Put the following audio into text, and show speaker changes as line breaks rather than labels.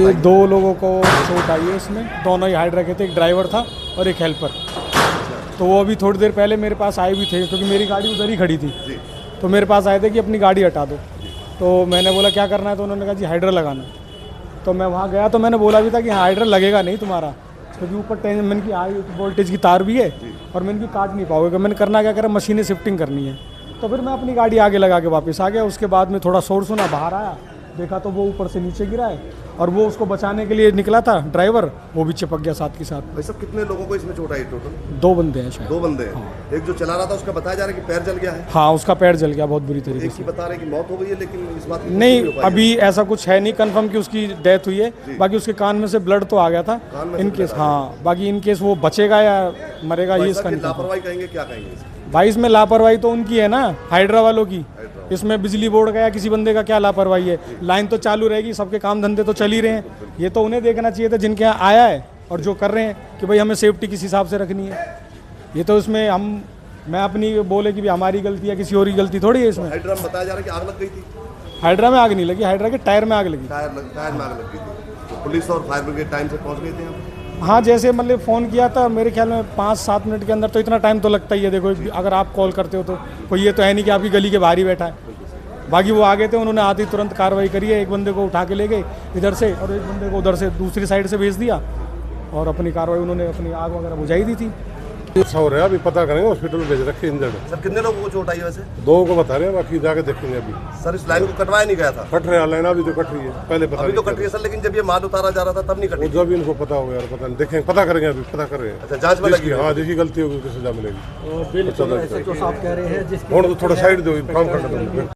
ये 2 लोगों को चोट आई है इसमें, दोनों ही हाइड्रा के थे, एक ड्राइवर था और एक हेल्पर। तो वो अभी थोड़ी देर पहले मेरे पास आए भी थे क्योंकि मेरी गाड़ी उधर ही खड़ी थी। तो मेरे पास आए थे कि अपनी गाड़ी हटा दो। तो मैंने बोला क्या करना है, तो उन्होंने कहा जी हाइड्रा लगाना। तो मैं वहाँ गया तो मैंने बोला भी था कि हाँ हाइड्रा लगेगा नहीं तुम्हारा, क्योंकि ऊपर टेंशन मैंने की हाई वोल्टेज की तार भी है और मैं इनकी काट नहीं पाओगे। मैंने करना क्या करा, मशीनें शिफ्टिंग करनी है। तो फिर मैं अपनी गाड़ी आगे लगा के वापस आ गया। उसके बाद में थोड़ा शोर सुना, बाहर आया, देखा तो वो ऊपर से नीचे गिरा है और वो उसको बचाने के लिए निकला था ड्राइवर, वो भी चिपक गया साथ के साथ।
भाई साहब कितने लोगों को इसमें चोट आई टोटल?
2 बंदे हैं शायद।
2 बंदे हैं। एक जो चला रहा था उसका बताया जा रहा है कि पैर जल गया है।
हाँ उसका पैर जल गया बहुत बुरी तरीके
एक
से।
की बता रहे कि मौत हो गई है, लेकिन इस बात की
नहीं
पुष्टि हो पाई
अभी ऐसा कुछ है नहीं कंफर्म कि उसकी डेथ हुई है। बाकी उसके कान में से ब्लड तो आ गया था
कान में से
इन
blood
केस।
आ गया।
हाँ बाकी इन केस वो बचेगा या मरेगा
है।
ये
भाई
इसका
साहब,
नहीं
ये
पता।
लापरवाही कहेंगे, क्या कहेंगे इसको?
भाई इसमें लापरवाही तो उनकी है ना, हाइड्रा वालों की। इसमें बिजली बोर्ड का या किसी बंदे का क्या लापरवाही है? लाइन तो चालू रहेगी, सबके काम धंधे तो चल ही रहे हैं। ये तो उन्हें देखना चाहिए था जिनके यहाँ आया है और जो कर रहे हैं कि भाई हमें सेफ्टी किस हिसाब से रखनी है। ये तो इसमें मैं अपनी बोले कि भी हमारी गलती है, किसी और की गलती थोड़ी है इसमें।
हाइड्रा में बताया जा रहा है कि आग लग गई थी।
हाइड्रा में आग नहीं लगी, हाइड्रा के टायर में आग लगी।
टायर में आग लग गई थी। तो पुलिस और फायर ब्रिगेड टाइम से पहुंच गए थे यहाँ पे?
हाँ जैसे मतलब फ़ोन किया था मेरे ख्याल में 5-7 मिनट के अंदर, तो इतना टाइम तो लगता ही है। देखो अगर आप कॉल करते हो तो कोई ये तो है नहीं कि आपकी गली के बाहर ही बैठा है। बाकी वो आगे थे, उन्होंने आते ही तुरंत कार्रवाई करी है। एक बंदे को उठा के ले गए इधर से और एक बंदे को उधर से दूसरी साइड से भेज दिया और अपनी कार्रवाई उन्होंने अपनी आग वगैरह बुझाई दी थी।
हो रहा है, अभी पता करेंगे, हॉस्पिटल में भेज रखे इंजर्ड।
सर कितने लोगों को चोट आई है वैसे?
2 को बता रहे हैं, बाकी जाके देखेंगे। अभी
सर इस लाइन को कटवाया नहीं गया था?
कट रहा लाइन, अभी तो कट रही है, पहले पता
अभी तो
नहीं
कट रही है सर, लेकिन जब ये माल उतारा जा रहा था तब नहीं
वो
कटी।
जब इनको पता होगा यार, पता नहीं, देखेंगे, पता करेंगे, अभी पता कर रहे हैं।
अच्छा जांच में लगी है।
हाँ जिसकी गलती होगी उसकी सजा मिलेगी।
बिल्कुल ऐसे तो साफ कह रहे हैं
तो थोड़ा साइड दो, काम करना।